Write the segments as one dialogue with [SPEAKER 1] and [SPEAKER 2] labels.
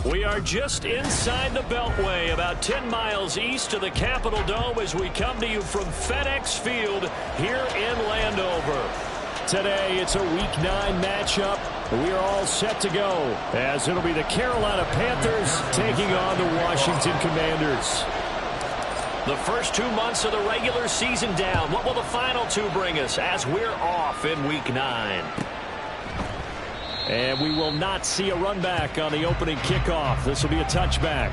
[SPEAKER 1] We are just inside the Beltway, about 10 miles east of the Capitol Dome as we come to you from FedEx Field here in Landover. Today, it's a Week 9 matchup. We are all set to go as it'll be the Carolina Panthers taking on the Washington Commanders. The first 2 months of the regular season down. What will the final 2 bring us as we're off in Week 9? And we will not see a run back on the opening kickoff. This will be a touchback.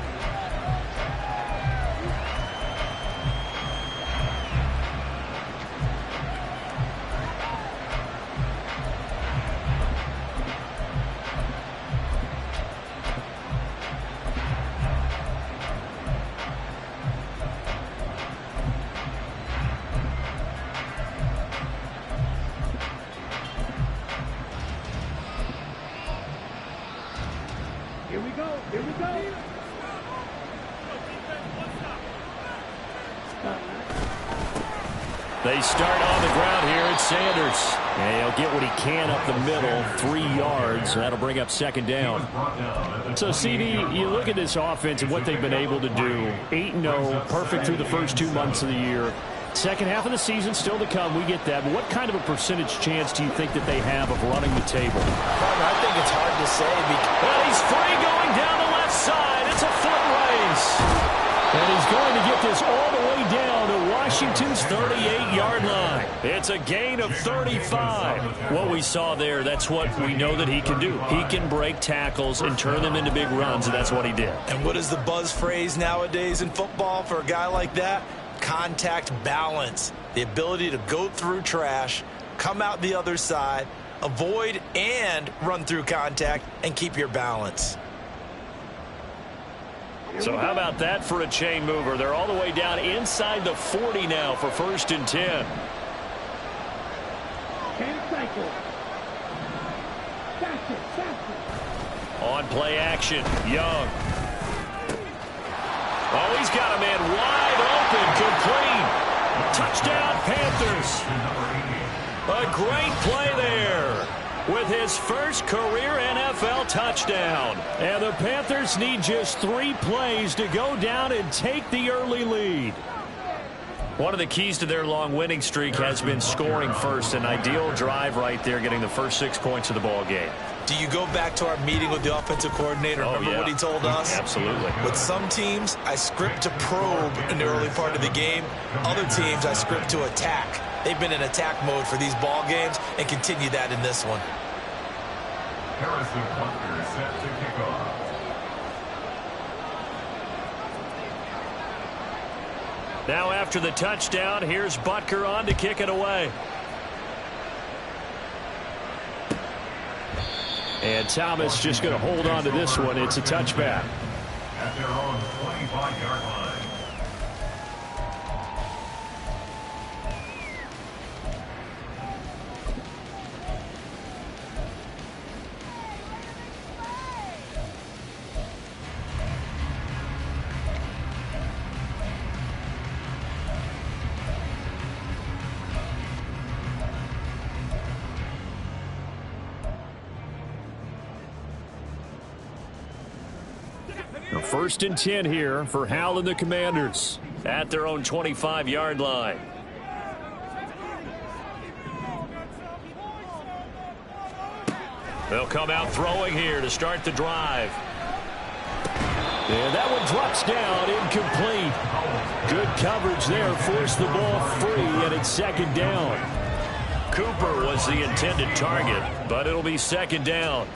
[SPEAKER 1] They start on the ground here at Sanders. And he'll get what he can up the middle, 3 yards. That'll bring up second down. So, CD, you look at this offense and what they've been able to do. 8-0, perfect through the first 2 months of the year. Second half of the season still to come. We get that. But what kind of a percentage chance do you think that they have of running the table?
[SPEAKER 2] I think it's hard to say.
[SPEAKER 1] Well, he's free going down the left side. It's a foot race. And he's going to get this all the way down to Washington's 38-yard line. It's a gain of 35. What we saw there, that's what we know that he can do. He can break tackles and turn them into big runs, and that's what he did.
[SPEAKER 2] And what is the buzz phrase nowadays in football for a guy like that? Contact balance. The ability to go through trash, come out the other side, avoid and run through contact, and keep your balance.
[SPEAKER 1] So how about that for a chain mover? They're all the way down inside the 40 now for 1st and 10. On play action, Young. Oh, he's got a man wide open, complete. Touchdown, Panthers. A great play there with his first career NFL touchdown. And the Panthers need just 3 plays to go down and take the early lead. One of the keys to their long winning streak has been scoring first. An ideal drive right there, getting the first 6 points of the ball game.
[SPEAKER 2] Do you go back to our meeting with the offensive coordinator? Remember what he told us?
[SPEAKER 1] Absolutely.
[SPEAKER 2] With some teams, I script to probe in the early part of the game. Other teams, I script to attack. They've been in attack mode for these ball games and continue that in this one.
[SPEAKER 3] Harrison Butker set to kick off.
[SPEAKER 1] Now after the touchdown, here's Butker on to kick it away. And Thomas just going to hold on to this one. It's a touchback.
[SPEAKER 3] At their own 25-yard line.
[SPEAKER 1] The 1st and 10 here for Hal and the Commanders at their own 25-yard line. They'll come out throwing here to start the drive. And that one drops down, incomplete. Good coverage there, forced the ball free, and it's second down. Cooper was the intended target, but it'll be second down.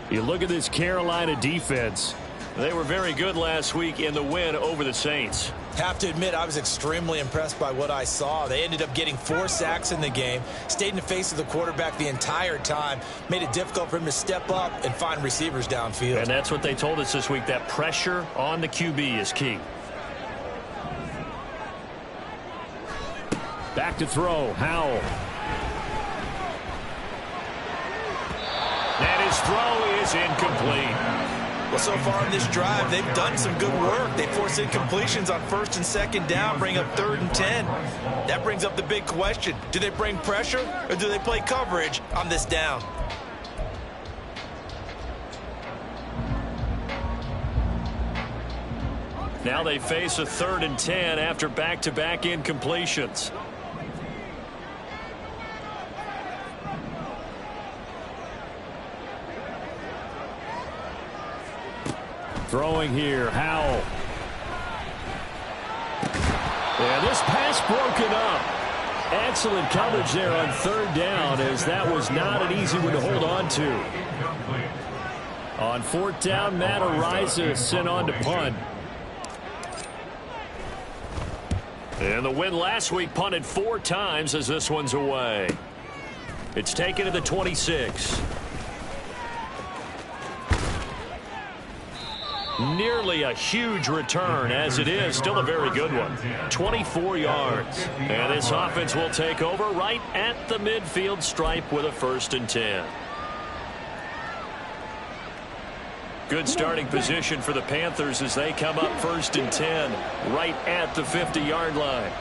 [SPEAKER 1] You look at this Carolina defense. They were very good last week in the win over the Saints.
[SPEAKER 2] Have to admit, I was extremely impressed by what I saw. They ended up getting 4 sacks in the game, stayed in the face of the quarterback the entire time, made it difficult for him to step up and find receivers downfield.
[SPEAKER 1] And that's what they told us this week, that pressure on the QB is key. Back to throw, Howell. And his throw is incomplete.
[SPEAKER 2] Well, so far in this drive, they've done some good work. They force incompletions on 1st and 2nd down, bring up 3rd and 10. That brings up the big question. Do they bring pressure or do they play coverage on this down?
[SPEAKER 1] Now they face a 3rd and 10 after back-to-back incompletions. Throwing here, Howell. And this pass broken up. Excellent coverage there on 3rd down, as that was not an easy one to hold on to. On 4th down, Matt Ariza sent on to punt. And the win last week punted 4 times as this one's away. It's taken to the 26. Nearly a huge return, as it is still a very good one. 24 yards. And this offense will take over right at the midfield stripe with a 1st and 10. Good starting position for the Panthers as they come up 1st and 10 right at the 50-yard line.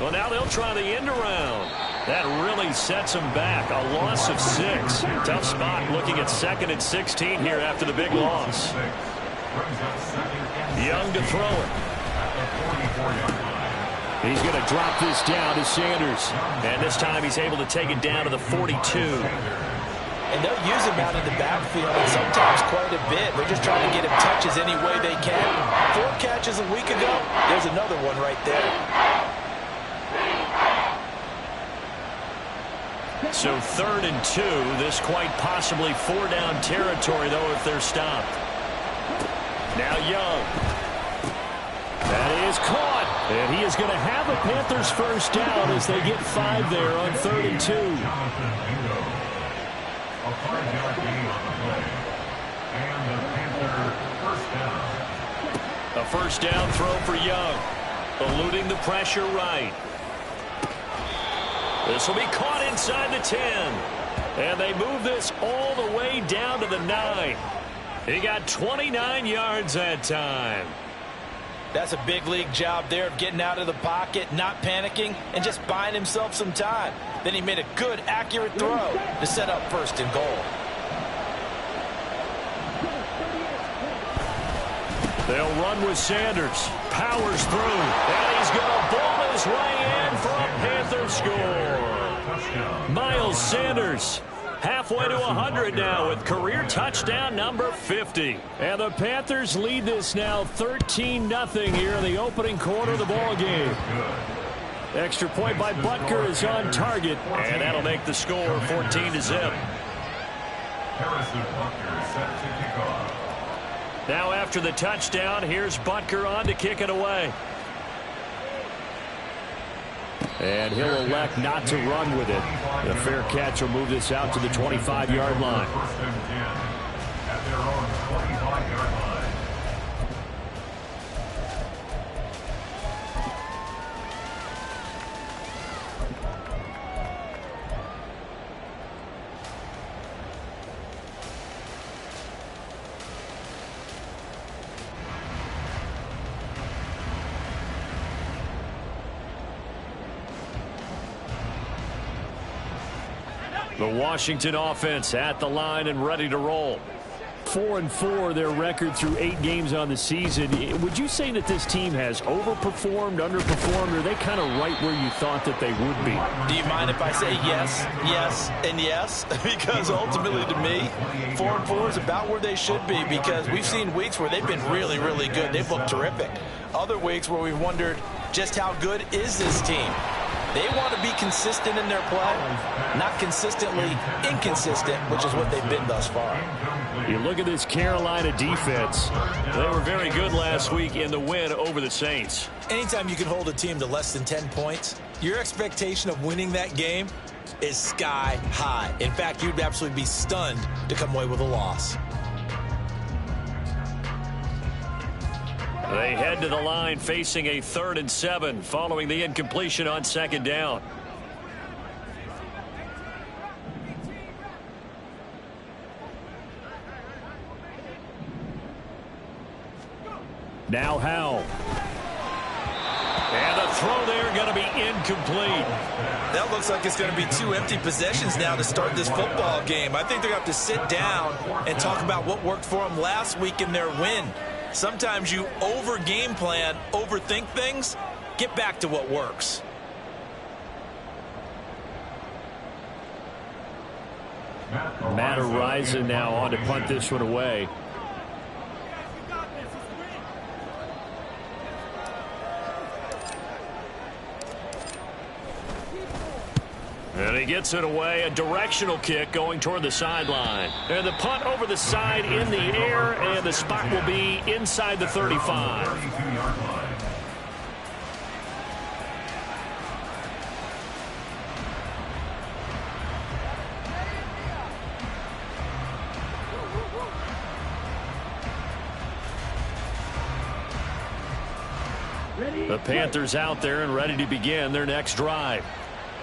[SPEAKER 1] Well, now they'll try the end around. That really sets them back. A loss of 6. Tough spot looking at 2nd and 16 here after the big loss. Young to throw it. He's going to drop this down to Sanders. And this time he's able to take it down to the 42.
[SPEAKER 2] And they'll use him out in the backfield, and sometimes quite a bit. They're just trying to get him touches any way they can. 4 catches a week ago. There's another one right there.
[SPEAKER 1] So 3rd and 2. This quite possibly 4-down territory, though, if they're stopped. Now Young. That is caught. And he is going to have a Panthers 1st down as they get 5 there on 3rd and 2.
[SPEAKER 3] A 5-yard gain on the play. And the Panther 1st down.
[SPEAKER 1] A 1st down throw for Young. Eluding the pressure right. This will be caught inside the 10. And they move this all the way down to the 9. He got 29 yards that time.
[SPEAKER 2] That's a big league job there of getting out of the pocket, not panicking, and just buying himself some time. Then he made a good, accurate throw to set up 1st and goal.
[SPEAKER 1] They'll run with Sanders. Powers through. And he's going to ball his way in for a Panther score. Miles Sanders. Halfway to 100 now with career touchdown number 50. And the Panthers lead this now 13-0 here in the opening quarter of the ball game. Extra point by Butker is on target, and that'll make the score 14-0.
[SPEAKER 3] Harrison Butker set to kick off.
[SPEAKER 1] Now after the touchdown, here's Butker on to kick it away. And he'll elect not to run with it. The fair catch will move this out to the 25-yard line.
[SPEAKER 3] 1st and 10 at their own 25-yard line.
[SPEAKER 1] The Washington offense at the line and ready to roll. 4-4 their record through 8 games on the season. Would you say that this team has overperformed, underperformed, or are they kind of right where you thought that they would be?
[SPEAKER 2] Do you mind if I say yes, yes, and yes? Because ultimately to me, 4-4 is about where they should be, because we've seen weeks where they've been really, really good. They've looked terrific. Other weeks where we've wondered just how good is this team. They want to be consistent in their play, not consistently inconsistent, which is what they've been thus far.
[SPEAKER 1] You look at this Carolina defense. They were very good last week in the win over the Saints.
[SPEAKER 2] Anytime you can hold a team to less than 10 points, your expectation of winning that game is sky high. In fact, you'd absolutely be stunned to come away with a loss.
[SPEAKER 1] They head to the line facing a 3rd and 7 following the incompletion on 2nd down. Now Howell. And the throw there going to be incomplete.
[SPEAKER 2] That looks like it's going to be 2 empty possessions now to start this football game. I think they're going to have to sit down and talk about what worked for them last week in their win. Sometimes you over-game plan, overthink things. Get back to what works.
[SPEAKER 1] Matt Horizon now on to punt this one away. And he gets it away, a directional kick going toward the sideline. And the punt over the side in the air, and the spot will be inside the 35. The Panthers out there and ready to begin their next drive.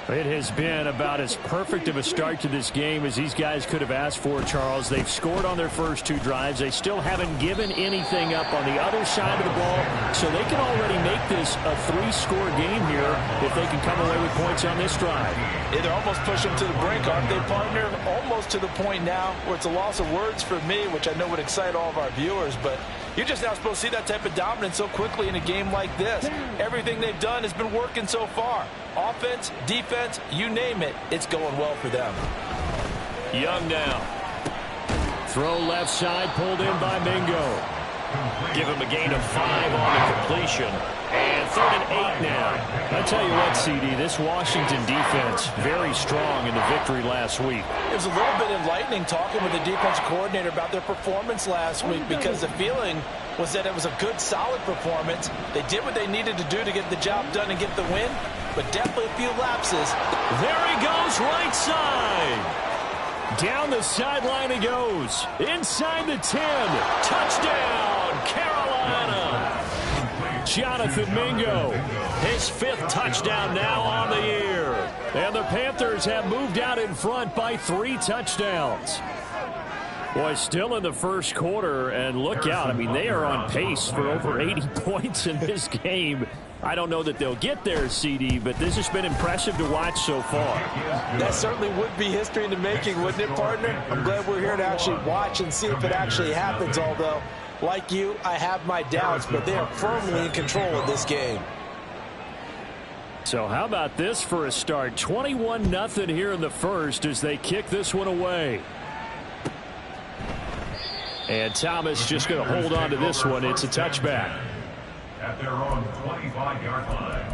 [SPEAKER 1] It has been about as perfect of a start to this game as these guys could have asked for, Charles. They've scored on their first 2 drives. They still haven't given anything up on the other side of the ball, so they can already make this a 3-score game here if they can come away with points on this drive.
[SPEAKER 2] Yeah, they're almost pushing to the brink, aren't they, partner? Almost to the point now where it's a loss of words for me, which I know would excite all of our viewers, but you're just not supposed to see that type of dominance so quickly in a game like this. Everything they've done has been working so far. Offense, defense, you name it, it's going well for them.
[SPEAKER 1] Young now. Throw left side, pulled in by Mingo. Give him a gain of 5 on the completion. And 3rd and 8 now. I tell you what, CD, this Washington defense, very strong in the victory last week.
[SPEAKER 2] It was a little bit enlightening talking with the defensive coordinator about their performance last week, because the feeling was that it was a good, solid performance. They did what they needed to do to get the job done and get the win, but definitely a few lapses.
[SPEAKER 1] There he goes, right side. Down the sideline he goes. Inside the 10. Touchdown, Carolina. Jonathan Mingo, his 5th touchdown now on the year. And the Panthers have moved out in front by 3 touchdowns. Boy, still in the first quarter, and look out. I mean, they are on pace for over 80 points in this game. I don't know that they'll get there, CD, but this has been impressive to watch so far.
[SPEAKER 2] That certainly would be history in the making, wouldn't it, partner? I'm glad we're here to actually watch and see if it actually happens, although, like you, I have my doubts, but they are firmly in control of this game.
[SPEAKER 1] So how about this for a start? 21-0 here in the first as they kick this one away. And Thomas just going to hold on to this one. It's a touchback.
[SPEAKER 3] At their own 25-yard line.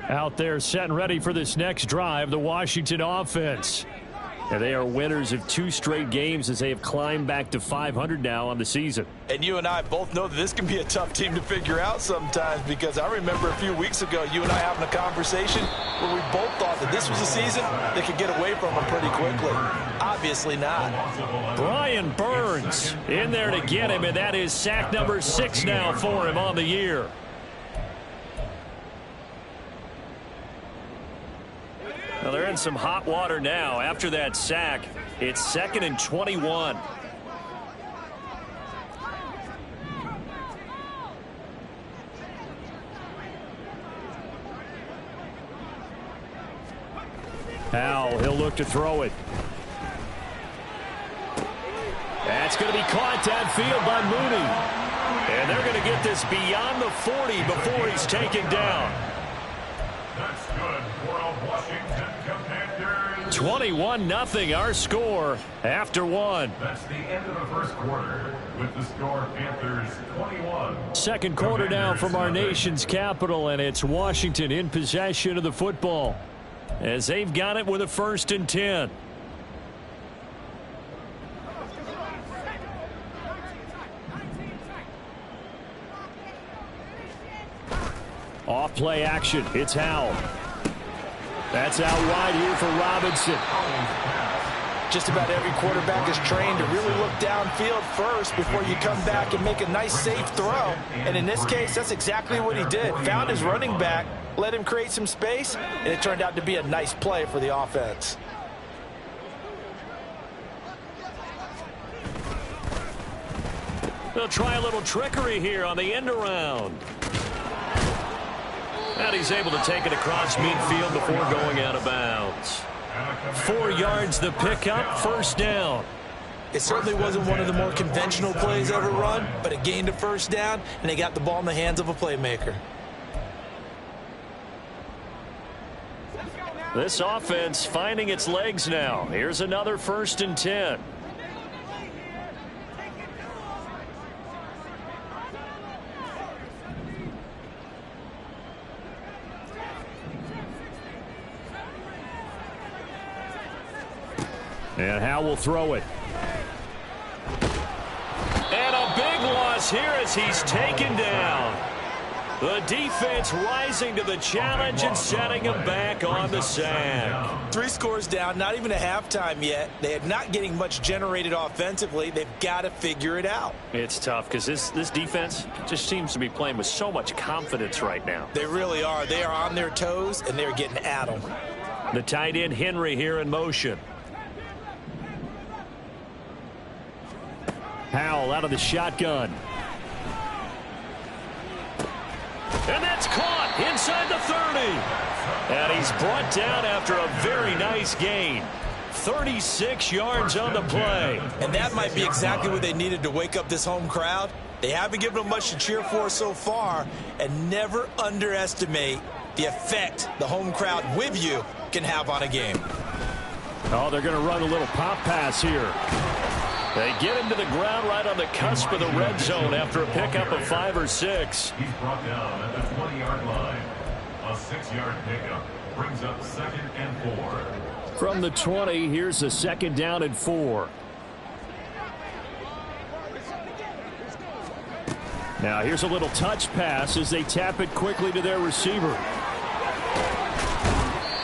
[SPEAKER 1] Out there set and ready for this next drive, the Washington offense. And they are winners of 2 straight games as they have climbed back to 500 now on the season.
[SPEAKER 2] And you and I both know that this can be a tough team to figure out sometimes, because I remember a few weeks ago you and I having a conversation where we both thought that this was a season that could get away from them pretty quickly. Obviously not.
[SPEAKER 1] Brian Burns in there to get him, and that is sack number 6 now for him on the year. Well, they're in some hot water now. After that sack, it's 2nd and 21. Powell, he'll look to throw it. That's going to be caught downfield by Mooney. And they're going to get this beyond the 40 before he's taken down.
[SPEAKER 3] That's good for a Washington Commanders.
[SPEAKER 1] 21-0 our score after 1.
[SPEAKER 3] That's the end of the first quarter with the score Panthers 21.
[SPEAKER 1] Second quarter now from our nation's capital, and it's Washington in possession of the football as they've got it with a 1st and 10. Off play action. It's Howell. That's out wide here for Robinson.
[SPEAKER 2] Just about every quarterback is trained to really look downfield first before you come back and make a nice, safe throw. And in this case, that's exactly what he did. Found his running back, let him create some space, and it turned out to be a nice play for the offense.
[SPEAKER 1] They'll try a little trickery here on the end around. And he's able to take it across midfield before going out of bounds. 4 yards the pickup, first down.
[SPEAKER 2] It certainly wasn't one of the more conventional plays ever run, but it gained a first down, and they got the ball in the hands of a playmaker.
[SPEAKER 1] This offense finding its legs now. Here's another 1st and 10. And Howe will throw it. And a big loss here as he's taken down. The defense rising to the challenge and setting him back on the sack.
[SPEAKER 2] 3 scores down, not even a halftime yet. They are not getting much generated offensively. They've got to figure it out.
[SPEAKER 1] It's tough because this defense just seems to be playing with so much confidence right now.
[SPEAKER 2] They really are. They are on their toes, and they're getting at them.
[SPEAKER 1] The tight end Henry here in motion. Howell out of the shotgun. And that's caught inside the 30. And he's brought down after a very nice gain. 36 yards on the play.
[SPEAKER 2] And that might be exactly what they needed to wake up this home crowd. They haven't given them much to cheer for so far. And never underestimate the effect the home crowd with you can have on a game.
[SPEAKER 1] Oh, they're going to run a little pop pass here. They get him to the ground right on the cusp of the red zone after a pickup of 5 or 6.
[SPEAKER 3] He's brought down at the 20-yard line. A 6-yard pickup brings up 2nd and 4.
[SPEAKER 1] From the 20, here's a 2nd down and 4. Now here's a little touch pass as they tap it quickly to their receiver.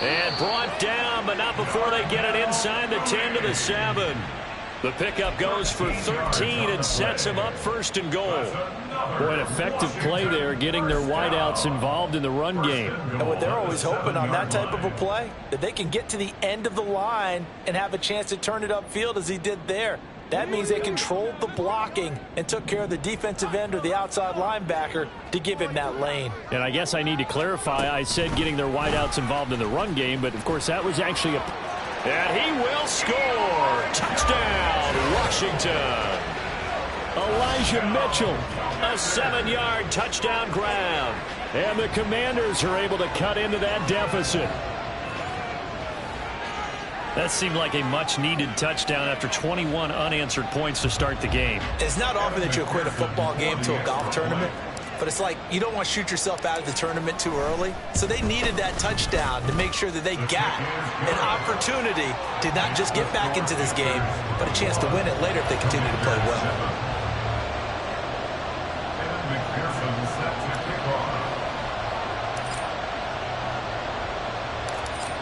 [SPEAKER 1] And brought down, but not before they get it inside the 10 to the 7. The pickup goes for 13 and sets him up 1st and goal. Boy, an effective play there, getting their wideouts involved in the run game.
[SPEAKER 2] And what they're always hoping on that type of a play, that they can get to the end of the line and have a chance to turn it upfield as he did there. That means they controlled the blocking and took care of the defensive end or the outside linebacker to give him that lane.
[SPEAKER 1] And I guess I need to clarify, I said getting their wideouts involved in the run game, but of course that was actually a... And he will score. Touchdown, Washington. Elijah Mitchell, a 7-yard touchdown grab. And the Commanders are able to cut into that deficit. That seemed like a much-needed touchdown after 21 unanswered points to start the game.
[SPEAKER 2] It's not often that you equate a football game to a golf tournament, but it's like you don't want to shoot yourself out of the tournament too early. So they needed that touchdown to make sure that they got an opportunity to not just get back into this game, but a chance to win it later if they continue to play well.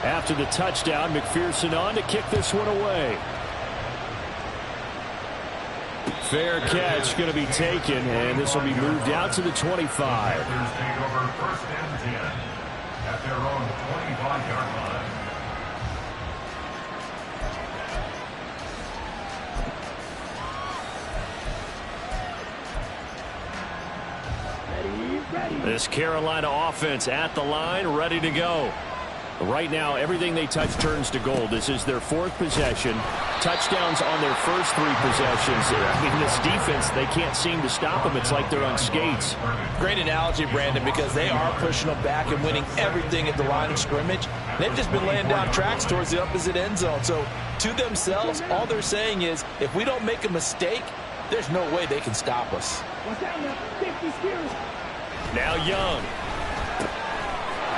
[SPEAKER 1] After the touchdown, McPherson on to kick this one away. Fair catch going to be taken, and this will be moved out to the 25.
[SPEAKER 3] Panthers take over 1st and 10 at their own 25-yard line.
[SPEAKER 1] This Carolina offense at the line, ready to go. Right now, everything they touch turns to gold. This is their 4th possession. Touchdowns on their first 3 possessions. I mean, this defense, they can't seem to stop them. It's like they're on skates.
[SPEAKER 2] Great analogy, Brandon, because they are pushing them back and winning everything at the line of scrimmage. They've just been laying down tracks towards the opposite end zone. So to themselves, all they're saying is, if we don't make a mistake, there's no way they can stop us.
[SPEAKER 1] Now Young.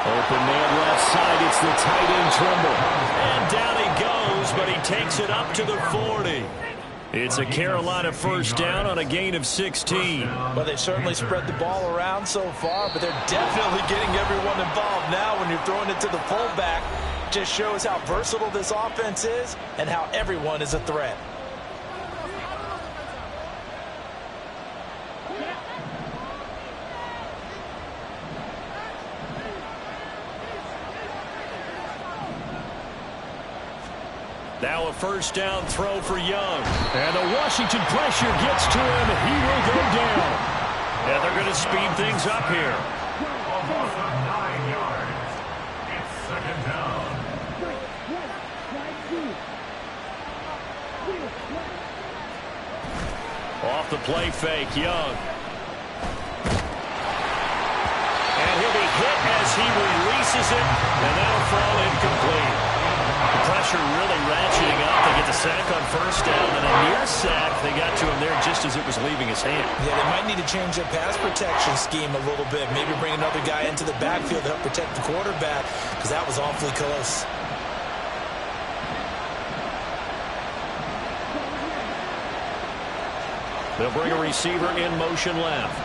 [SPEAKER 1] Open man left side. It's the tight end Trimble. And down he goes, but he takes it up to the 40. It's a Carolina first down on a gain of 16.
[SPEAKER 2] Well, they've certainly spread the ball around so far, but they're definitely getting everyone involved now when you're throwing it to the fullback. just shows how versatile this offense is and how everyone is a threat.
[SPEAKER 1] Now a first down throw for Young. And the Washington pressure gets to him. He will go down. And they're going to speed things up here.
[SPEAKER 3] A loss of 9 yards. It's second down.
[SPEAKER 1] Off the play fake, Young. And he'll be hit as he releases it, and that'll fall incomplete. The pressure really ratcheting up. They get the sack on first down, and a near sack. They got to him there just as it was leaving his hand.
[SPEAKER 2] Yeah, they might need to change their pass protection scheme a little bit. Maybe bring another guy into the backfield to help protect the quarterback, because that was awfully close.
[SPEAKER 1] They'll bring a receiver in motion left.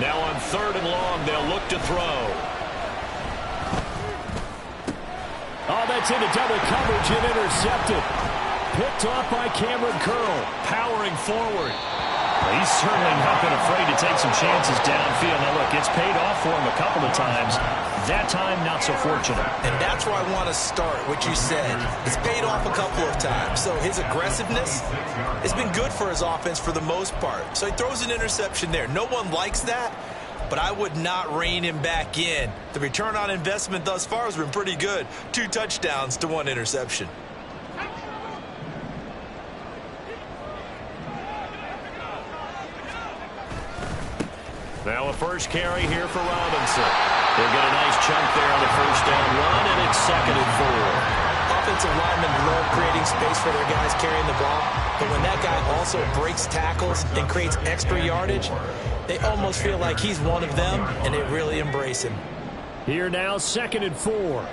[SPEAKER 1] Now on 3rd and long, they'll look to throw. Oh, that's into double coverage and intercepted. Picked off by Cameron Curl, powering forward. He's certainly not been afraid to take some chances downfield. Now, look, it's paid off for him a couple of times. That time, not so fortunate.
[SPEAKER 2] And that's where I want to start, what you said. It's paid off a couple of times. So his aggressiveness has been good for his offense for the most part. So he throws an interception there. No one likes that, but I would not rein him back in. The return on investment thus far has been pretty good. 2 touchdowns to 1 interception.
[SPEAKER 1] Now a first carry here for Robinson. They'll get a nice chunk there on the first down run, and it's 2nd and 4.
[SPEAKER 2] Offensive linemen love creating space for their guys carrying the ball, but when that guy also breaks tackles and creates extra yardage, they almost feel like he's one of them, and they really embrace him.
[SPEAKER 1] Here now, 2nd and 4.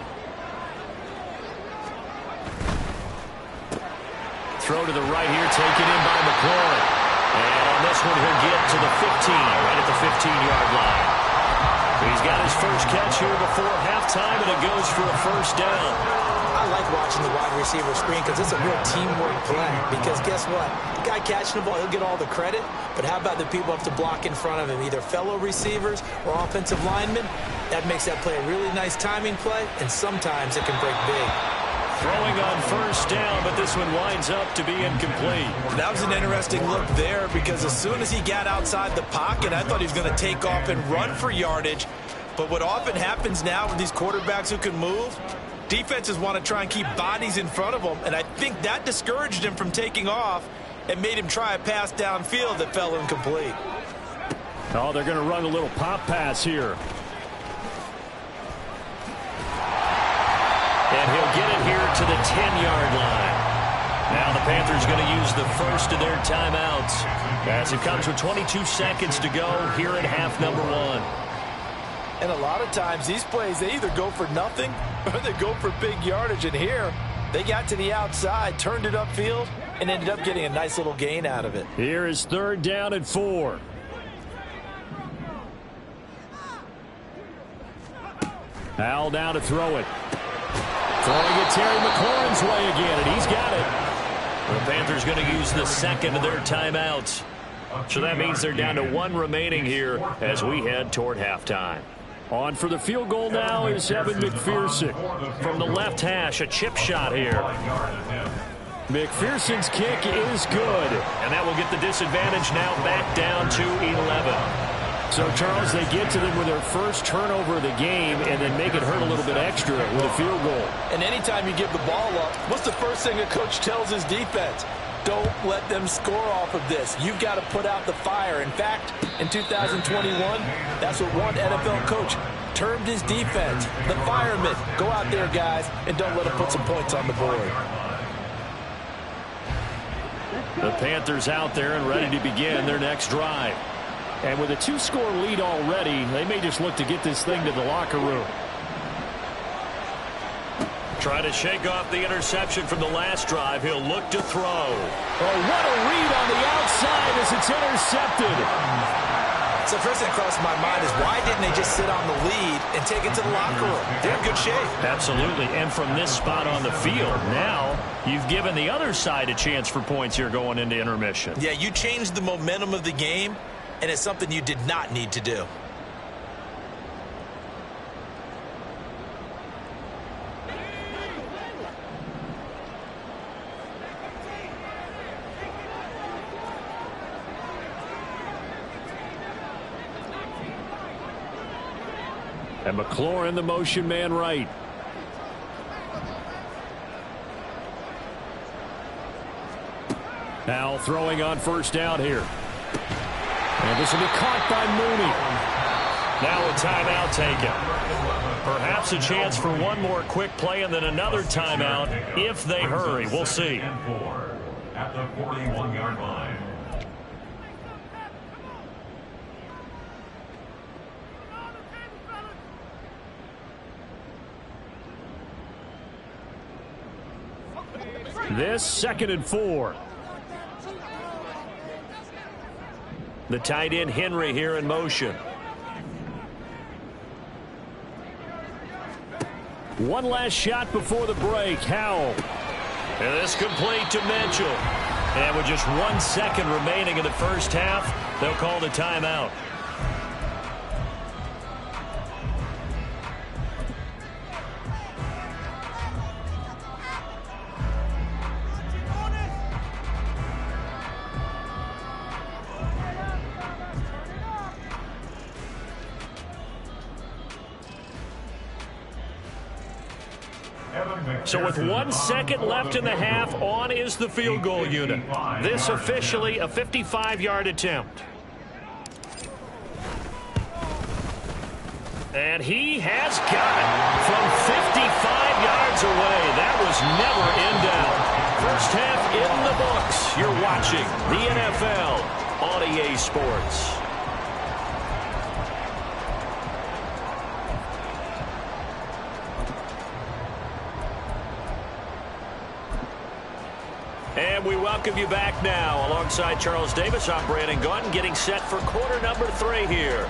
[SPEAKER 1] Throw to the right here, taken in by McLaurin. And on this one, he'll get to the 15, right at the 15-yard line. He's got his first catch here before halftime, and it goes for a first down.
[SPEAKER 2] I like watching the wide receiver screen because it's a real teamwork play. Because guess what? The guy catching the ball, he'll get all the credit. But how about the people have to block in front of him, either fellow receivers or offensive linemen? That makes that play a really nice timing play, and sometimes it can break big.
[SPEAKER 1] Throwing on first down, but this one winds up to be incomplete.
[SPEAKER 2] That was an interesting look there because as soon as he got outside the pocket, I thought he was going to take off and run for yardage. But what often happens now with these quarterbacks who can move, defenses want to try and keep bodies in front of them, and I think that discouraged him from taking off and made him try a pass downfield that fell incomplete.
[SPEAKER 1] Oh, they're going to run a little pop pass here. And he'll get it here to the 10-yard line. Now the Panthers going to use the first of their timeouts as it comes with 22 seconds to go here at half number 1.
[SPEAKER 2] And a lot of times these plays, they either go for nothing or they go for big yardage. And here, they got to the outside, turned it upfield, and ended up getting a nice little gain out of it.
[SPEAKER 1] Here is 3rd down and 4. Al now to throw it. Throwing it Terry McLaurin's way again, and he's got it. The Panthers going to use the second of their timeouts. So that means they're down to 1 remaining here as we head toward halftime. On for the field goal now is Evan McPherson. From the left hash, a chip shot here. McPherson's kick is good, and that will get the disadvantage now back down to 11. So, Charles, they get to them with their first turnover of the game and then make it hurt a little bit extra with a field goal.
[SPEAKER 2] And anytime you give the ball up, what's the first thing a coach tells his defense? Don't let them score off of this. You've got to put out the fire. In fact, in 2021, that's what one NFL coach termed his defense, the firemen. Go out there, guys, and don't let them put some points on the board.
[SPEAKER 1] The Panthers out there and ready to begin their next drive. And with a 2-score lead already, they may just look to get this thing to the locker room. Try to shake off the interception from the last drive. He'll look to throw. Oh, what a read on the outside as it's intercepted.
[SPEAKER 2] So first thing that crossed my mind is why didn't they just sit on the lead and take it to the locker room? They're in good shape.
[SPEAKER 1] Absolutely. And from this spot on the field, now you've given the other side a chance for points here going into intermission.
[SPEAKER 2] Yeah, you changed the momentum of the game, and it's something you did not need to do.
[SPEAKER 1] And McLaurin, the motion man right. Now throwing on first down here. And this will be caught by Mooney. Now a timeout taken. Perhaps a chance for one more quick play and then another timeout if they hurry. We'll see.
[SPEAKER 3] At the 41-yard line.
[SPEAKER 1] This 2nd and 4. The tight end Henry here in motion. One last shot before the break. Howell. And this complete to Mitchell. And with just 1 second remaining in the first half, they'll call the timeout. So with 1 second left in the half, on is the field goal unit. This officially a 55-yard attempt. And he has got it from 55 yards away. That was never in doubt. First half in the books. You're watching the NFL on EA Sports. And we welcome you back now. Alongside Charles Davis, I'm Brandon Gaudin, getting set for quarter number 3 here.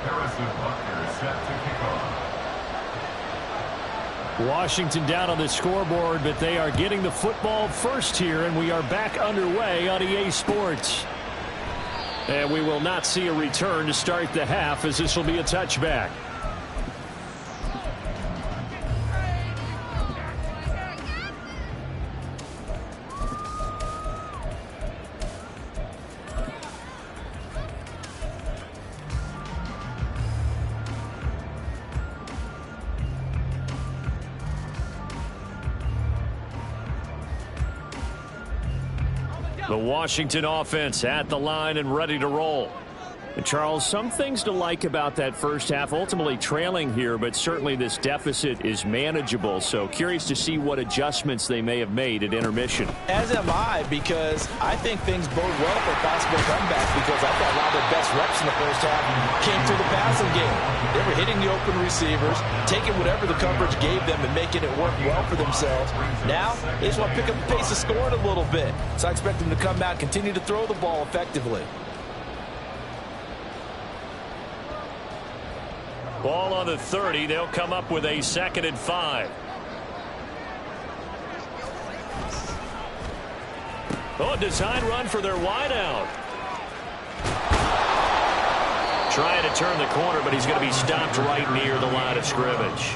[SPEAKER 3] Harrison Butker is set to kick off.
[SPEAKER 1] Washington down on the scoreboard, but they are getting the football first here, and we are back underway on EA Sports. And we will not see a return to start the half, as this will be a touchback. The Washington offense at the line and ready to roll. And Charles, some things to like about that first half. Ultimately trailing here, but certainly this deficit is manageable. So curious to see what adjustments they may have made at intermission.
[SPEAKER 2] As am I, because I think things bode well for a possible comeback, because I thought a lot of their best reps in the first half came through the passing game. They were hitting the open receivers, taking whatever the coverage gave them and making it work well for themselves. Now, they just want to pick up the pace of scoring a little bit. So I expect them to come out and continue to throw the ball effectively.
[SPEAKER 1] Ball on the 30. They'll come up with a 2nd and 5. Oh, design run for their wideout. Trying to turn the corner, but he's going to be stopped right near the line of scrimmage.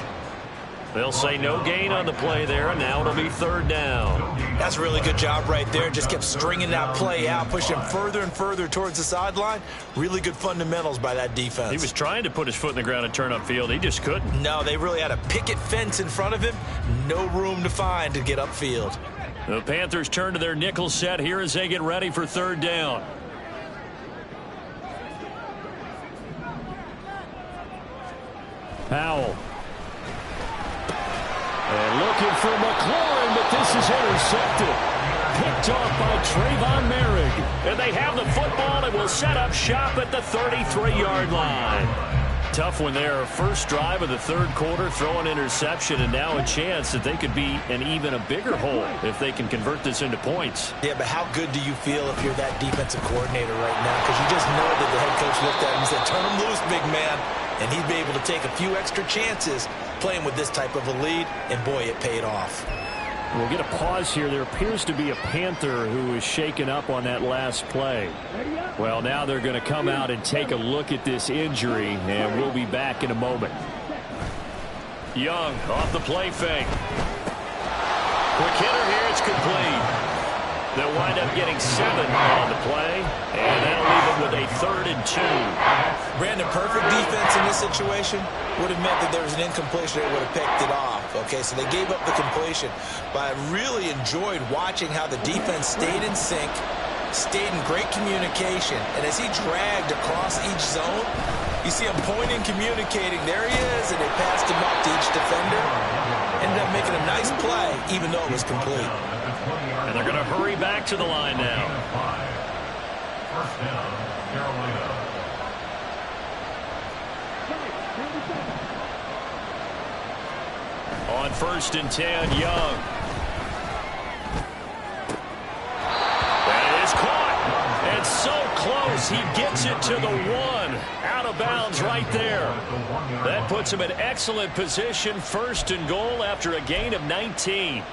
[SPEAKER 1] They'll say no gain on the play there, and now it'll be 3rd down.
[SPEAKER 2] That's a really good job right there. Just kept stringing that play out, pushing him further and further towards the sideline. Really good fundamentals by that defense.
[SPEAKER 1] He was trying to put his foot in the ground and turn upfield. He just couldn't.
[SPEAKER 2] No, they really had a picket fence in front of him. No room to find to get upfield.
[SPEAKER 1] The Panthers turn to their nickel set here as they get ready for 3rd down. Howell. And looking for McLaurin, but this is intercepted. Picked off by Trayvon Merrick. And they have the football and will set up shop at the 33-yard line. tough one there. First drive of the third quarter, throw an interception, and now a chance that they could be in even a bigger hole if they can convert this into points.
[SPEAKER 2] Yeah, but how good do you feel if you're that defensive coordinator right now? Because you just know that the head coach looked at him and said, turn him loose, big man. And he'd be able to take a few extra chances playing with this type of a lead, and boy, it paid off.
[SPEAKER 1] We'll get a pause here. There appears to be a Panther who is shaken up on that last play. Well, now they're going to come out and take a look at this injury, and we'll be back in a moment. Young off the play fake. Quick hitter here. It's complete. They'll wind up getting 7 on the play, and that'll leave them with a 3rd and 2.
[SPEAKER 2] Brandon, perfect defense in this situation would have meant that there was an incompletion that would have picked it off. Okay, so they gave up the completion, but I really enjoyed watching how the defense stayed in sync, stayed in great communication, and as he dragged across each zone, you see him pointing, communicating. There he is, and they passed him up to each defender. Ended up making a nice play, even though it was complete.
[SPEAKER 1] And they're going to hurry back to the line now.
[SPEAKER 3] First down, Carolina.
[SPEAKER 1] On 1st and 10, Young. That is caught. And so close, he gets it to the 1. Out of bounds right there. That puts him in excellent position, 1st and goal after a gain of 19.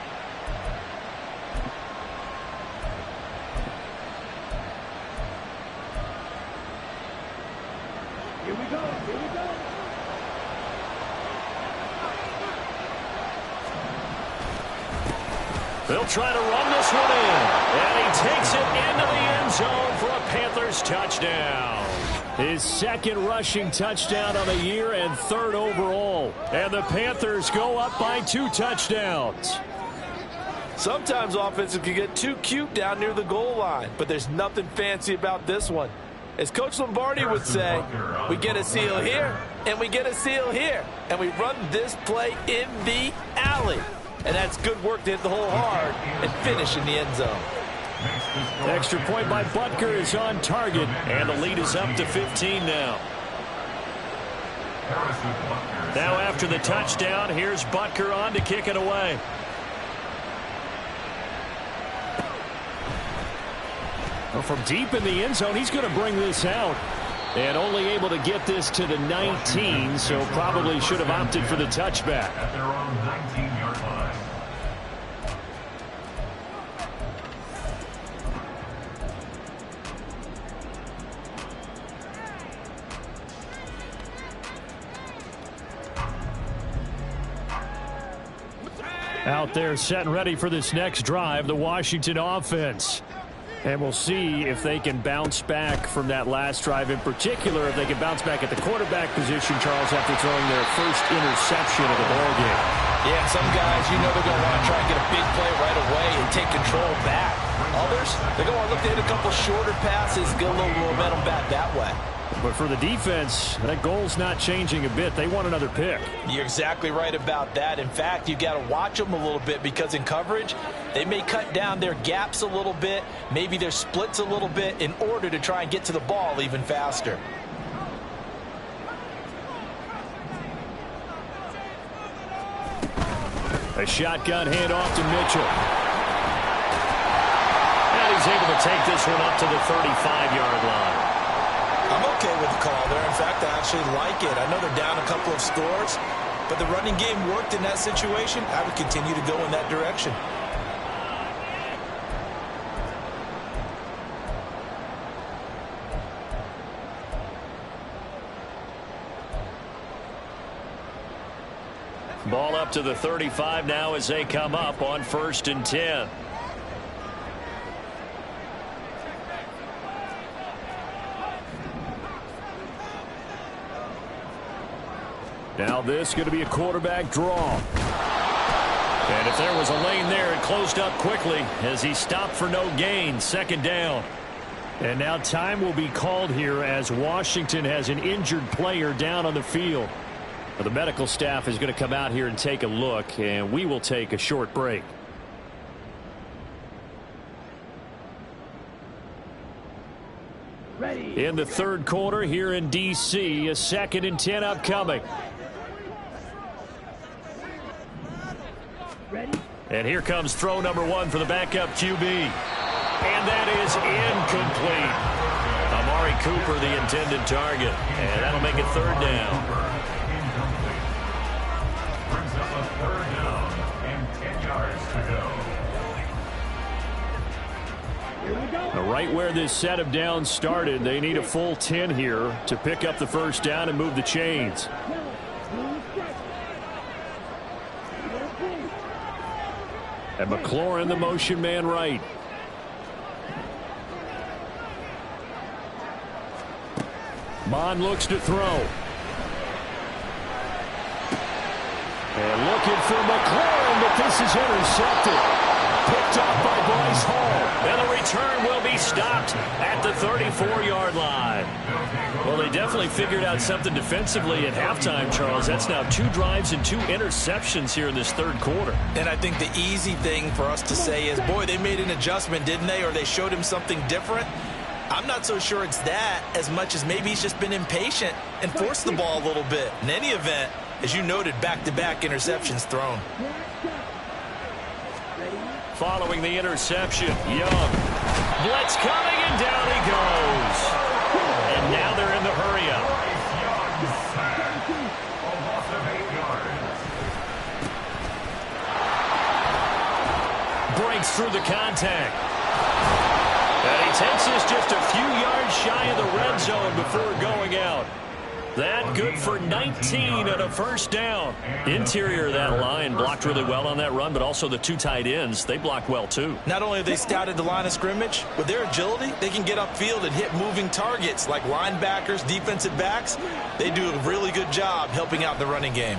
[SPEAKER 1] They'll try to run this one in. And he takes it into the end zone for a Panthers touchdown. His 2nd rushing touchdown on the year and 3rd overall. And the Panthers go up by 2 touchdowns.
[SPEAKER 4] Sometimes offenses can get too cute down near the goal line, but there's nothing fancy about this one. As Coach Lombardi would say, we get a seal here, and we get a seal here, and we run this play in the alley. And that's good work to hit the hole hard and finish in the end zone.
[SPEAKER 1] Extra point by Butker is on target, and the lead is up to 15 now. Now after the touchdown, here's Butker on to kick it away. Well, from deep in the end zone, he's going to bring this out. And only able to get this to the 19, so probably should have opted for the touchback.
[SPEAKER 3] At their own 19-yard line.
[SPEAKER 1] Out there set and ready for this next drive, the Washington offense. And we'll see if they can bounce back from that last drive, in particular if they can bounce back at the quarterback position, Charles, after throwing their first interception of the ballgame.
[SPEAKER 2] Yeah, some guys, you know they're going to want to try and get a big play right away and take control back. Others, they're going to look to hit a couple shorter passes, get a little momentum back that way.
[SPEAKER 1] But for the defense, that goal's not changing a bit. They want another pick.
[SPEAKER 2] You're exactly right about that. In fact, you got to watch them a little bit because in coverage, they may cut down their gaps a little bit, maybe their splits a little bit in order to try and get to the ball even faster.
[SPEAKER 1] A shotgun handoff to Mitchell. And he's able to take this one up to the 35-yard line.
[SPEAKER 2] I'm okay with the call there. In fact, I actually like it. I know they're down a couple of scores, but the running game worked in that situation. I would continue to go in that direction.
[SPEAKER 1] Ball up to the 35 now as they come up on 1st and 10. Now this going to be a quarterback draw. And if there was a lane there, it closed up quickly as he stopped for no gain. 2nd down. And now time will be called here as Washington has an injured player down on the field. The medical staff is going to come out here and take a look, and we will take a short break.
[SPEAKER 5] Ready.
[SPEAKER 1] in the third quarter here in D.C. A 2nd and 10 upcoming. And here comes throw number 1 for the backup QB. And that is incomplete. Amari Cooper, the intended target. And that'll make it 3rd down.
[SPEAKER 3] Brings up a 3rd down and 10 yards to go.
[SPEAKER 1] Right where this set of downs started, they need a full 10 here to pick up the 1st down and move the chains. And McLaurin, the motion man right. Mond looks to throw. And looking for McLaurin, but this is intercepted. Picked off by Bryce Hall. And the return will be stopped at the 34-yard line. Well, they definitely figured out something defensively at halftime, Charles. That's now 2 drives and 2 interceptions here in this 3rd quarter.
[SPEAKER 2] And I think the easy thing for us to say is, boy, they made an adjustment, didn't they? Or they showed him something different. I'm not so sure it's that as much as maybe he's just been impatient and forced the ball a little bit. In any event, as you noted, back-to-back interceptions thrown.
[SPEAKER 1] Following the interception, Young. Blitz coming, and down he goes. And now they're in the hurry-up. Breaks through the contact. And he takes this just a few yards shy of the red zone before going out. That good for 19 and a 1st down. Interior of that line blocked really well on that run, but also the 2 tight ends, they blocked well too.
[SPEAKER 2] Not only have they scouted the line of scrimmage, with their agility, they can get upfield and hit moving targets like linebackers, defensive backs. They do a really good job helping out the running game.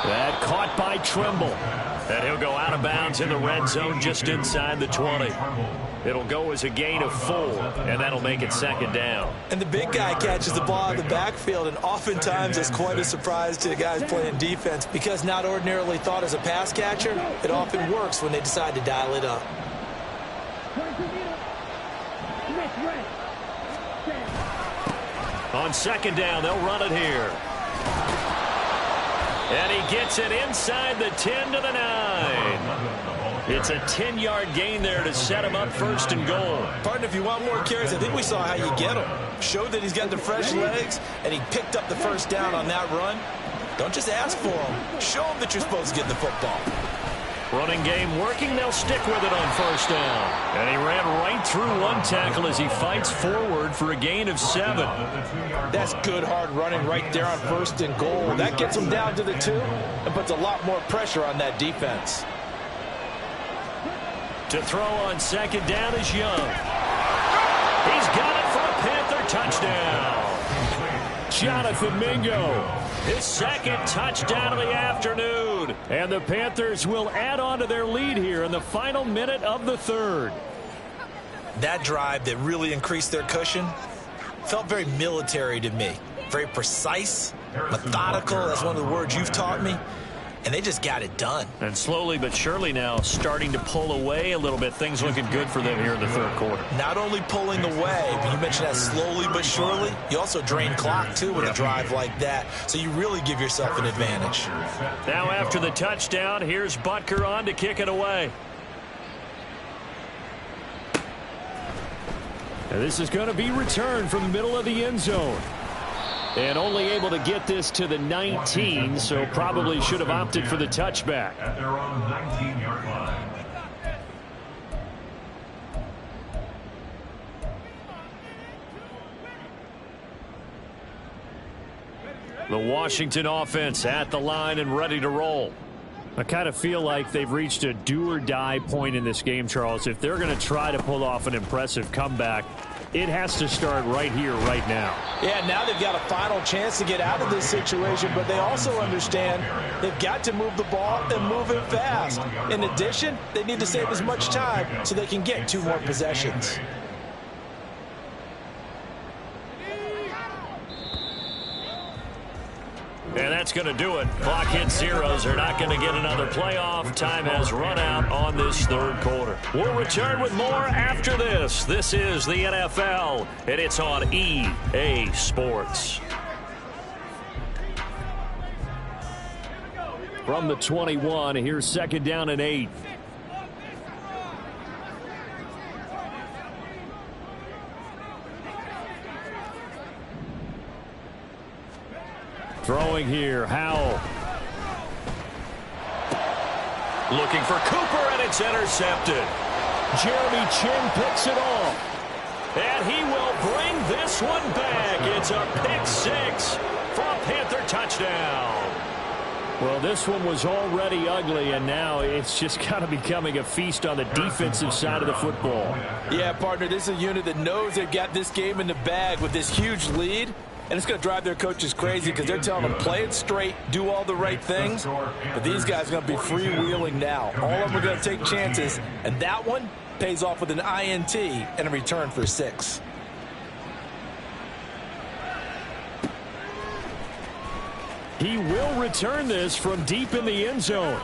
[SPEAKER 1] That caught by Trimble. And he'll go out of bounds in the red zone just inside the 20. It'll go as a gain of 4, and that'll make it 2nd down.
[SPEAKER 2] And the big guy catches the ball in the backfield, and oftentimes it's quite a surprise to the guys playing defense because not ordinarily thought as a pass catcher, it often works when they decide to dial it up.
[SPEAKER 1] On 2nd down, they'll run it here. And he gets it inside the 10 to the 9. It's a 10-yard gain there to set him up 1st and goal.
[SPEAKER 2] Partner, if you want more carries, I think we saw how you get him. Showed that he's got the fresh legs, and he picked up the 1st down on that run. Don't just ask for him. Show him that you're supposed to get the football.
[SPEAKER 1] Running game working. They'll stick with it on 1st down. And he ran right through 1 tackle as he fights forward for a gain of 7.
[SPEAKER 4] That's good hard running right there on 1st and goal. That gets him down to the 2 and puts a lot more pressure on that defense.
[SPEAKER 1] To throw on 2nd down is Young. He's got it for a Panther touchdown. Jonathan Mingo, his 2nd touchdown of the afternoon. And the Panthers will add on to their lead here in the final minute of the 3rd.
[SPEAKER 2] That drive that really increased their cushion felt very military to me. Very precise, methodical. That's one of the words you've taught me. And they just got it done.
[SPEAKER 1] And slowly but surely now starting to pull away a little bit. Things looking good for them here in the 3rd quarter.
[SPEAKER 2] Not only pulling away, but you mentioned that slowly but surely. You also drain clock, too, with a drive like that. So you really give yourself an advantage.
[SPEAKER 1] Now after the touchdown, here's Butker on to kick it away. And this is going to be returned from the middle of the end zone. And only able to get this to the 19, so probably should have opted for the touchback.
[SPEAKER 3] At their own 19-yard line.
[SPEAKER 1] The Washington offense at the line and ready to roll. I kind of feel like they've reached a do-or-die point in this game, Charles. If they're going to try to pull off an impressive comeback, it has to start right here, right now.
[SPEAKER 4] Yeah, now they've got a final chance to get out of this situation, but they also understand they've got to move the ball and move it fast. In addition, they need to save as much time so they can get 2 more possessions.
[SPEAKER 1] And that's going to do it. Clock hits zeros. They're not going to get another playoff. Time has run out on this third quarter. We'll return with more after this. This is the NFL, and it's on EA Sports. From the 21, here's second down and 8. Throwing here, Howell. Looking for Cooper, and it's intercepted. Jeremy Chin picks it off. And he will bring this one back. It's a pick six for a Panther touchdown. Well, this one was already ugly, and now it's just kind of becoming a feast on the defensive side of the football.
[SPEAKER 4] Yeah, partner, this is a unit that knows they've got this game in the bag with this huge lead. And it's going to drive their coaches crazy because they're telling them, play it straight, do all the right things. But these guys are going to be freewheeling now. All of them are going to take chances. And that one pays off with an INT and a return for 6.
[SPEAKER 1] He will return this from deep in the end zone.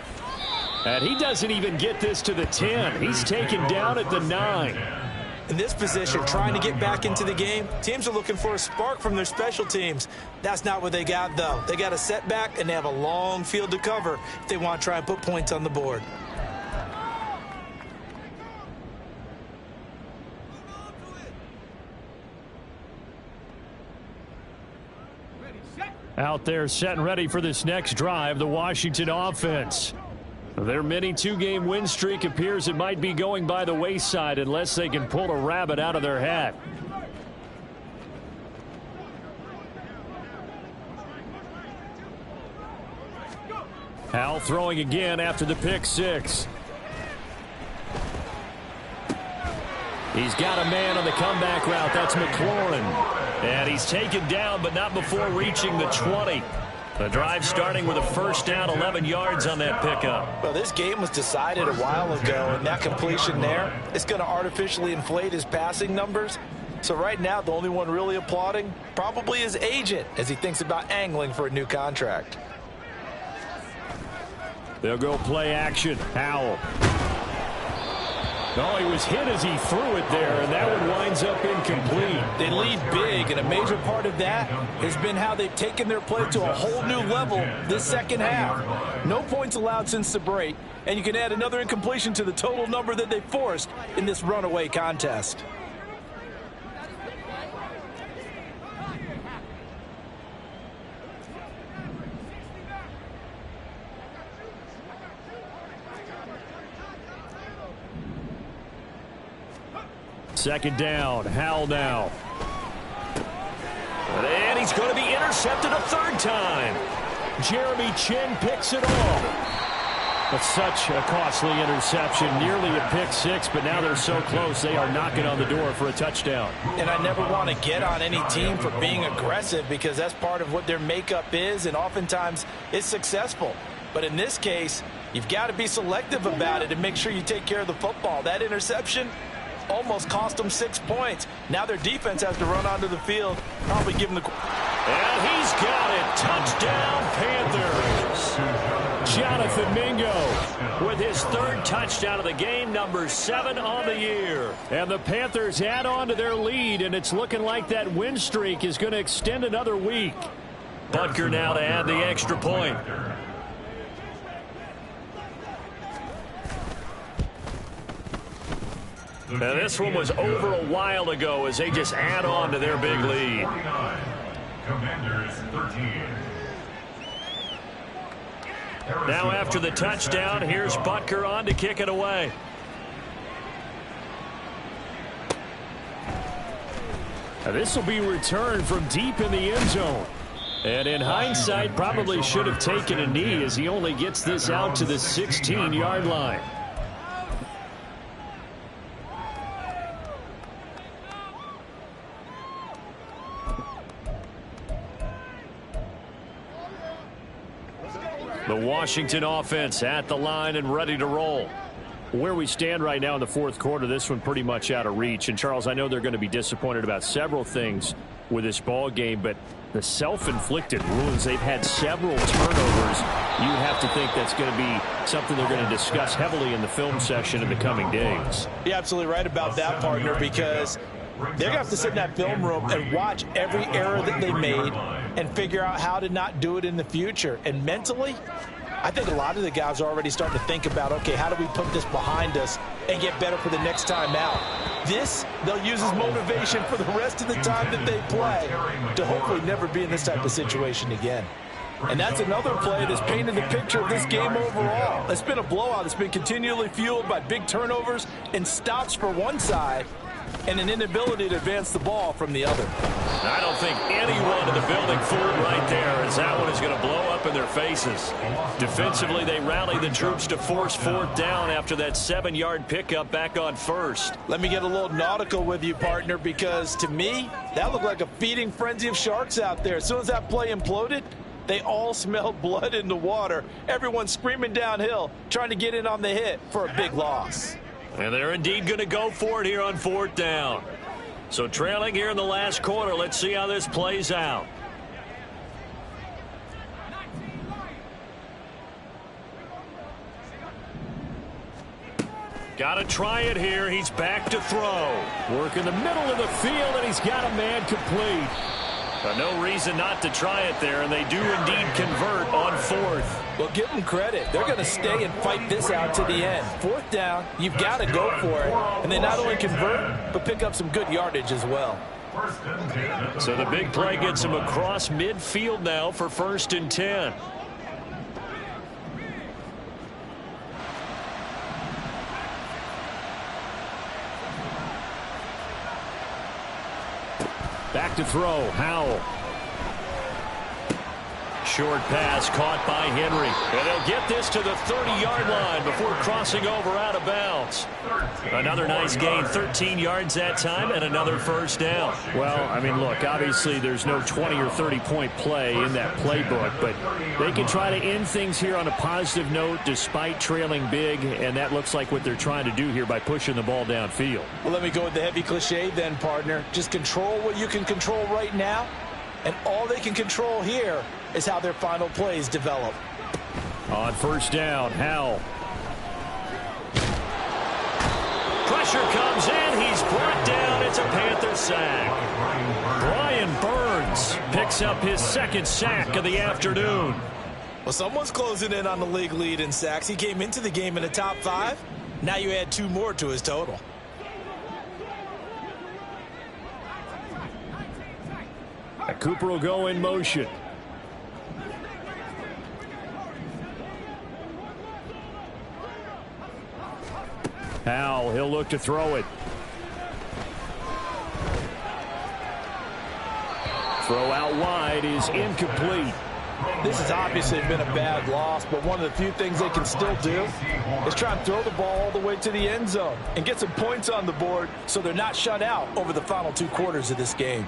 [SPEAKER 1] And he doesn't even get this to the 10. He's taken down at the 9.
[SPEAKER 2] In this position, trying to get back into the game, teams are looking for a spark from their special teams. That's not what they got, though. They got a setback, and they have a long field to cover if they want to try and put points on the board.
[SPEAKER 1] Out there set and ready for this next drive, the Washington offense. Their mini two-game win streak appears it might be going by the wayside unless they can pull a rabbit out of their hat. Hal throwing again after the pick six. He's got a man on the comeback route. That's McLaurin. And he's taken down, but not before reaching the 20. The drive starting with a first down, 11 yards on that pickup.
[SPEAKER 2] Well, this game was decided a while ago, and that completion there is going to artificially inflate his passing numbers. So right now, the only one really applauding probably his agent as he thinks about angling for a new contract.
[SPEAKER 1] They'll go play action. Howell. No, he was hit as he threw it there, and that one winds up incomplete.
[SPEAKER 4] They lead big, and a major part of that has been how they've taken their play to a whole new level this second half. No points allowed since the break, and you can add another incompletion to the total number that they forced in this runaway contest.
[SPEAKER 1] Second down, Howell now. And he's going to be intercepted a third time. Jeremy Chin picks it off. But such a costly interception, nearly a pick six, but now they're so close they are knocking on the door for a touchdown.
[SPEAKER 2] And I never want to get on any team for being aggressive because that's part of what their makeup is, and oftentimes it's successful. But in this case, you've got to be selective about it and make sure you take care of the football. That interception almost cost them 6 points. Now their defense has to run onto the field, probably give them the...
[SPEAKER 1] And he's got it. Touchdown, Panthers. Jonathan Mingo with his third touchdown of the game, number 7 on the year. And the Panthers add on to their lead, and it's looking like that win streak is going to extend another week. Butker now to add the extra point. Now this one was over a while ago as they just add on to their big lead.
[SPEAKER 3] Commanders 13.
[SPEAKER 1] Now after the touchdown, here's Butker on to kick it away. Now this will be returned from deep in the end zone. And in hindsight, probably should have taken a knee as he only gets this out to the 16-yard line. The Washington offense at the line and ready to roll. Where we stand right now in the fourth quarter, this one pretty much out of reach. And, Charles, I know they're going to be disappointed about several things with this ball game, but the self-inflicted wounds, they've had several turnovers. You have to think that's going to be something they're going to discuss heavily in the film session in the coming days.
[SPEAKER 2] You're absolutely right about that, partner, because they're going to have to sit in that film room and watch every error that they made and figure out how to not do it in the future. And mentally, I think a lot of the guys are already starting to think about, okay, how do we put this behind us and get better for the next time out? This, they'll use as motivation for the rest of the time that they play to hopefully never be in this type of situation again. And that's another play that's painted the picture of this game overall. It's been a blowout. It's been continually fueled by big turnovers and stops for one side and an inability to advance the ball from the other.
[SPEAKER 1] I don't think anyone in the building fooled right there, as that one is going to blow up in their faces. Defensively, they rally the troops to force fourth down after that 7-yard pickup back on first.
[SPEAKER 2] Let me get a little nautical with you, partner, because to me, that looked like a feeding frenzy of sharks out there. As soon as that play imploded, they all smelled blood in the water. Everyone screaming downhill, trying to get in on the hit for a big loss.
[SPEAKER 1] And they're indeed going to go for it here on fourth down. So trailing here in the last quarter, let's see how this plays out. Got to try it here. He's back to throw. Work in the middle of the field, and he's got a man complete. But no reason not to try it there, and they do indeed convert on fourth.
[SPEAKER 2] Well, give them credit. They're going to stay and fight this out to the end. Fourth down, you've got to go for it. And they not only convert, but pick up some good yardage as well.
[SPEAKER 1] So the big play gets him across midfield now for 1st and 10. Back to throw, Howell. Short pass caught by Henry. And they'll get this to the 30-yard line before crossing over out of bounds. Another nice gain, 13 yards that time, and another first down. Well, I mean, look, obviously there's no 20 or 30-point play in that playbook, but they can try to end things here on a positive note despite trailing big, and that looks like what they're trying to do here by pushing the ball downfield.
[SPEAKER 2] Well, let me go with the heavy cliche then, partner. Just control what you can control right now, and all they can control here is how their final plays develop.
[SPEAKER 1] On first down, Howell. Pressure comes in. He's brought down. It's a Panther sack. Brian Burns picks up his 2nd sack of the afternoon.
[SPEAKER 2] Well, someone's closing in on the league lead in sacks. He came into the game in the top 5. Now you add 2 more to his total.
[SPEAKER 1] Cooper will go in motion. Howell, he'll look to throw it. Throw out wide is incomplete.
[SPEAKER 2] This has obviously been a bad loss, but one of the few things they can still do is try and throw the ball all the way to the end zone and get some points on the board so they're not shut out over the final 2 quarters of this game.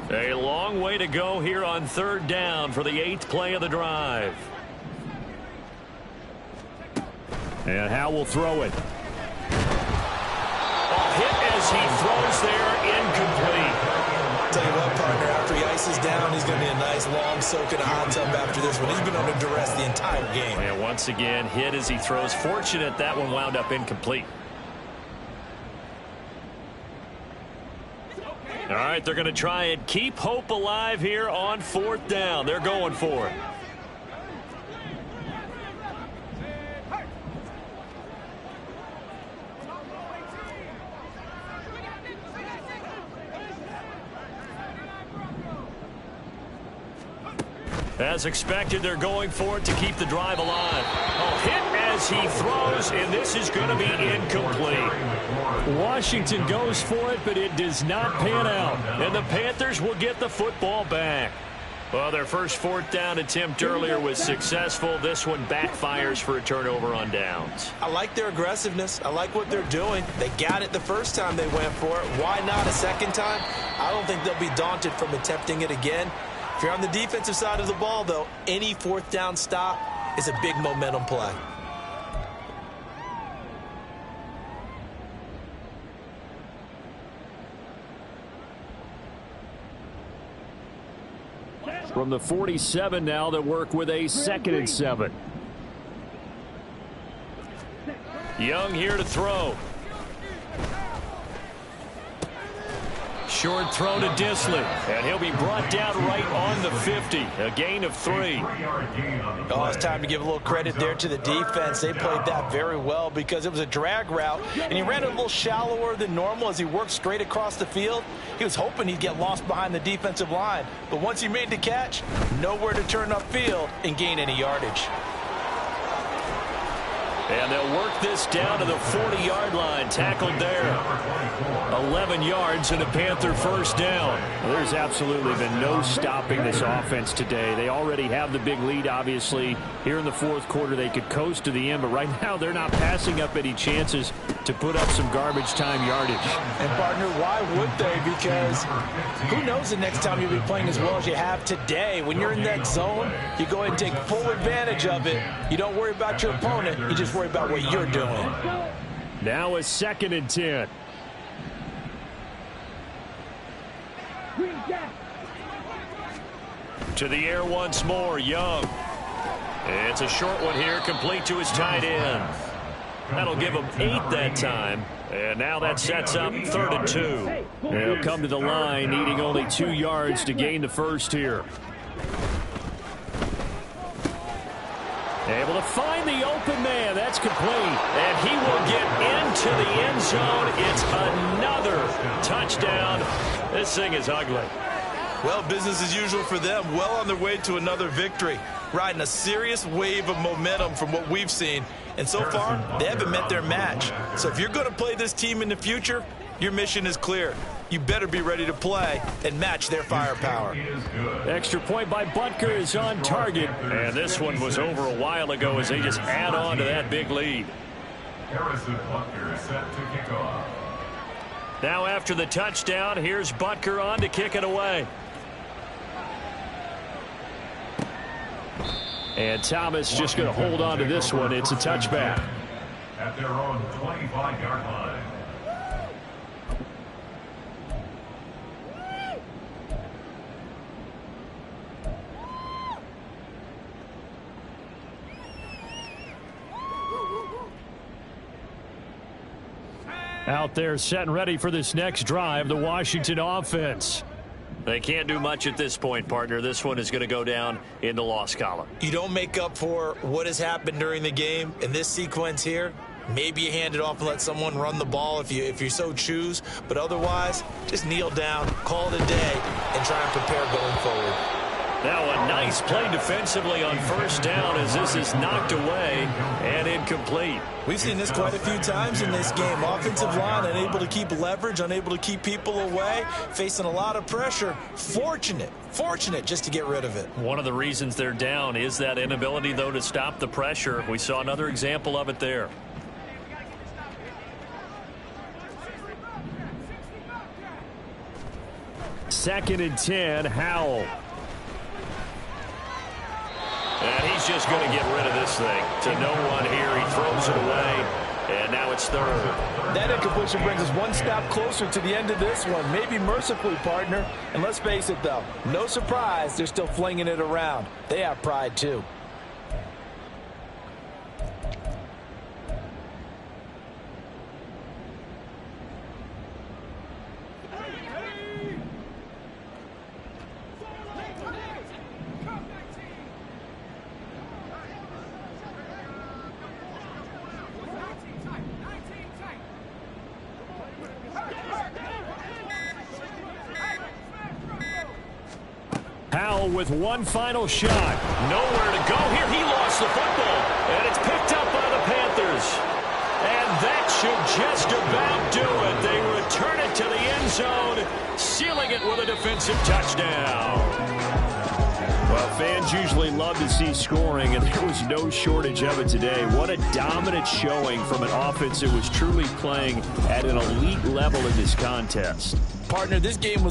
[SPEAKER 1] A long way to go here on 3rd down for the 8th play of the drive. And Howell will throw it. A hit as he throws there, incomplete.
[SPEAKER 2] Tell you what, partner, after he ices down, he's going to be a nice long soak in a hot tub after this one. He's been under duress the entire game.
[SPEAKER 1] And once again, hit as he throws. Fortunate that one wound up incomplete. All right, they're going to try and keep hope alive here on 4th down. They're going for it. As expected, they're going for it to keep the drive alive. A hit as he throws, and this is going to be incomplete. Washington goes for it, but it does not pan out. And the Panthers will get the football back. Well, their first 4th down attempt earlier was successful. This one backfires for a turnover on downs.
[SPEAKER 2] I like their aggressiveness. I like what they're doing. They got it the first time they went for it. Why not a second time? I don't think they'll be daunted from attempting it again. If you're on the defensive side of the ball, though, any 4th down stop is a big momentum play.
[SPEAKER 1] From the 47 now, they work with a 2nd and 7. Young here to throw. Short throw to Disley, and he'll be brought down right on the 50. A gain of 3.
[SPEAKER 2] Oh, it's time to give a little credit there to the defense. They played that very well because it was a drag route, and he ran a little shallower than normal as he worked straight across the field. He was hoping he'd get lost behind the defensive line, but once he made the catch, nowhere to turn upfield and gain any yardage.
[SPEAKER 1] And they'll work this down to the 40-yard line. Tackled there. 11 yards and a Panther first down. Well, there's absolutely been no stopping this offense today. They already have the big lead, obviously. Here in the fourth quarter, they could coast to the end, but right now they're not passing up any chances to put up some garbage time yardage.
[SPEAKER 2] And, partner, why would they? Because who knows the next time you'll be playing as well as you have today. When you're in that zone, you go ahead and take full advantage of it. You don't worry about your opponent. You just worry about what you're doing.
[SPEAKER 1] Now a 2nd and 10. To the air once more, Young. It's a short one here, complete to his tight end. That'll give him 8 that time. And now that sets up 3rd and 2. They'll come to the line, needing only 2 yards to gain the first here. Able to find the open man. That's complete. And he will get into the end zone. It's another touchdown. This thing is ugly.
[SPEAKER 2] Well, business as usual for them. Well on their way to another victory. Riding a serious wave of momentum from what we've seen. And so far, they haven't met their match. So if you're going to play this team in the future, your mission is clear. You better be ready to play and match their firepower.
[SPEAKER 1] Extra point by Butker is on target. And this one was over a while ago as they just add on to that big lead.
[SPEAKER 3] Harrison Butker set to kick off.
[SPEAKER 1] Now after the touchdown, here's Butker on to kick it away. And Thomas just going to hold on to this one. It's a touchback.
[SPEAKER 3] At their own 25-yard line.
[SPEAKER 1] Out there set and ready for this next drive, the Washington offense. They can't do much at this point, partner. This one is going to go down in the loss column.
[SPEAKER 2] You don't make up for what has happened during the game in this sequence here. Maybe you hand it off and let someone run the ball if you so choose. But otherwise, just kneel down, call it a day, and try and prepare going forward.
[SPEAKER 1] Now a nice play defensively on first down as this is knocked away and incomplete.
[SPEAKER 2] We've seen this quite a few times in this game. Offensive line unable to keep leverage, unable to keep people away, facing a lot of pressure. Fortunate just to get rid of it.
[SPEAKER 1] One of the reasons they're down is that inability, though, to stop the pressure. We saw another example of it there. Second and 10, Howell. And he's just going to get rid of this thing. To no one here. He throws it away. And now it's 3rd.
[SPEAKER 4] That incompletion brings us one step closer to the end of this one. Maybe mercifully, partner. And let's face it, though. No surprise, they're still flinging it around. They have pride, too.
[SPEAKER 1] Howell with one final shot. Nowhere to go here. He lost the football. And it's picked up by the Panthers. And that should just about do it. They return it to the end zone, sealing it with a defensive touchdown. Well, fans usually love to see scoring, and there was no shortage of it today. What a dominant showing from an offense that was truly playing at an elite level in this contest.
[SPEAKER 4] Partner, this game was